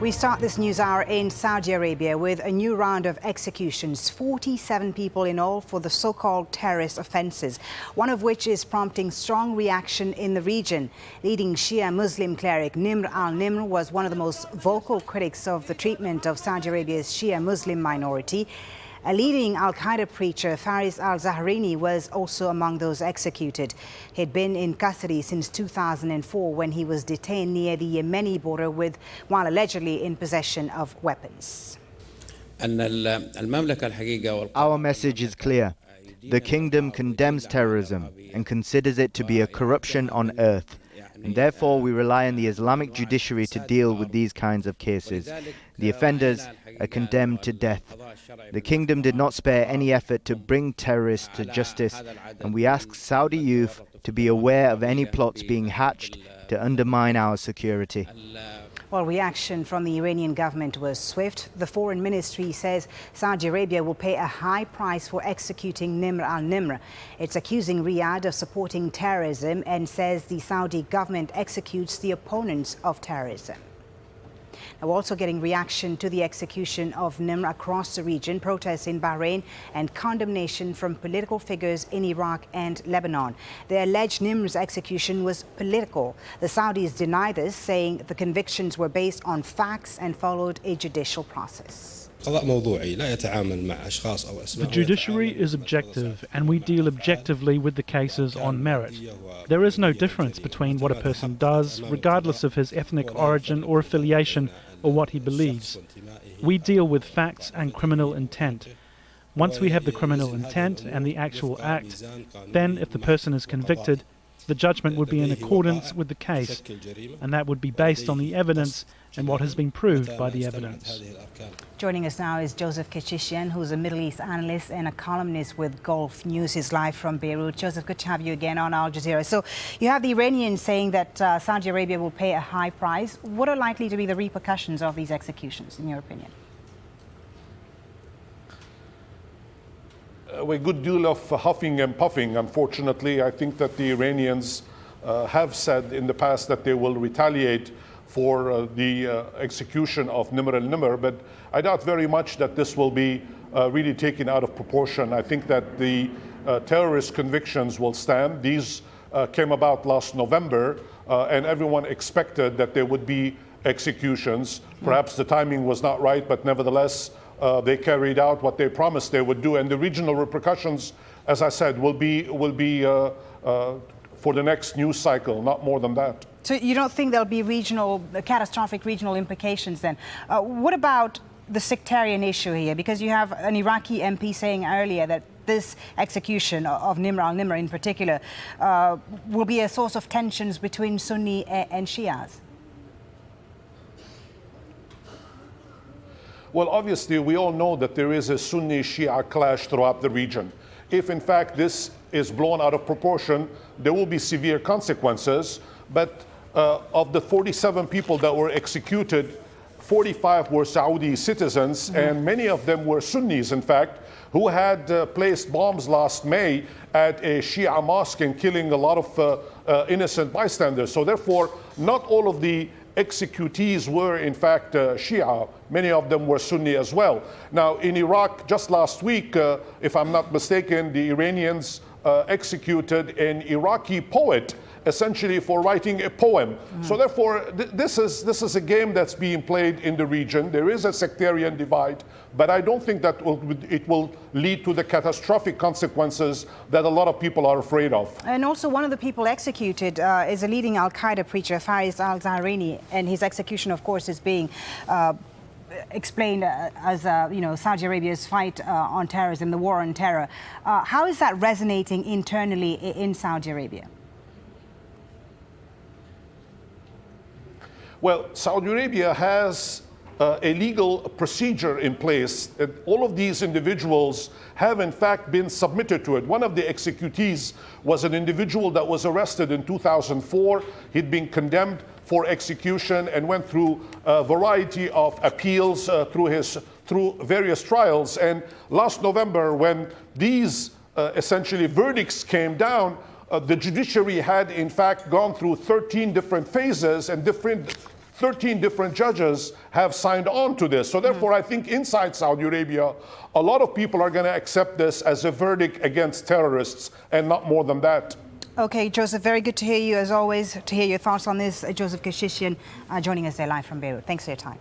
We start this news hour in Saudi Arabia with a new round of executions, 47 people in all for the so-called terrorist offences, one of which is prompting strong reaction in the region. Leading Shia Muslim cleric al-Nimr was one of the most vocal critics of the treatment of Saudi Arabia's Shia Muslim minority. A leading al-Qaeda preacher, Faris al-Zahrini, was also among those executed. He'd been in custody since 2004 when he was detained near the Yemeni border while allegedly in possession of weapons. Our message is clear. The kingdom condemns terrorism and considers it to be a corruption on earth. And therefore we rely on the Islamic judiciary to deal with these kinds of cases. The offenders are condemned to death. The kingdom did not spare any effort to bring terrorists to justice, and we ask Saudi youth to be aware of any plots being hatched to undermine our security. Well, reaction from the Iranian government was swift. The foreign ministry says Saudi Arabia will pay a high price for executing al-Nimr. It's accusing Riyadh of supporting terrorism and says the Saudi government executes the opponents of terrorism. Now, we're also getting reaction to the execution of Nimr across the region, protests in Bahrain and condemnation from political figures in Iraq and Lebanon. They allege Nimr's execution was political. The Saudis deny this, saying the convictions were based on facts and followed a judicial process. The judiciary is objective, and we deal objectively with the cases on merit. There is no difference between what a person does, regardless of his ethnic origin or affiliation, or what he believes. We deal with facts and criminal intent. Once we have the criminal intent and the actual act, then if the person is convicted, the judgment would be in accordance with the case, and that would be based on the evidence and what has been proved by the evidence. Joining us now is Joseph Kechishian, who's a Middle East analyst and a columnist with Gulf News. He's live from Beirut. Joseph, good to have you again on Al Jazeera. So you have the Iranians saying that Saudi Arabia will pay a high price. What are likely to be the repercussions of these executions, in your opinion? A good deal of huffing and puffing, unfortunately. I think that the Iranians have said in the past that they will retaliate for the execution of al-Nimr, but I doubt very much that this will be really taken out of proportion. I think that the terrorist convictions will stand. These came about last November, and everyone expected that there would be executions. Perhaps the timing was not right, but nevertheless, they carried out what they promised they would do. And the regional repercussions, as I said, will be for the next news cycle, not more than that. So you don't think there'll be catastrophic regional implications then? What about the sectarian issue here? Because you have an Iraqi MP saying earlier that this execution of al-Nimr in particular will be a source of tensions between Sunni and Shias. Well, obviously, we all know that there is a Sunni-Shia clash throughout the region. If, in fact, this is blown out of proportion, there will be severe consequences. But of the 47 people that were executed, 45 were Saudi citizens, and many of them were Sunnis, in fact, who had placed bombs last May at a Shia mosque and killing a lot of innocent bystanders. So therefore, not all of the executees were in fact Shia. Many of them were Sunni as well. Now in Iraq, just last week, if I'm not mistaken, the Iranians executed an Iraqi poet essentially for writing a poem. So therefore, this is a game that's being played in the region. There is a sectarian divide, but I don't think that it will lead to the catastrophic consequences that a lot of people are afraid of. And also one of the people executed is a leading al-Qaeda preacher, Faris al-Zahrini, and his execution, of course, is being explained as Saudi Arabia's fight on terrorism, the war on terror. How is that resonating internally in Saudi Arabia? Well, Saudi Arabia has a legal procedure in place. All of these individuals have in fact been submitted to it. One of the executees was an individual that was arrested in 2004. He'd been condemned for execution and went through a variety of appeals through various trials. And last November, when these essentially verdicts came down, the judiciary had in fact gone through 13 different phases and 13 different judges have signed on to this. So therefore, I think inside Saudi Arabia, a lot of people are going to accept this as a verdict against terrorists and not more than that. Okay, Joseph, very good to hear you as always, to hear your thoughts on this. Joseph Kashishian joining us there live from Beirut. Thanks for your time.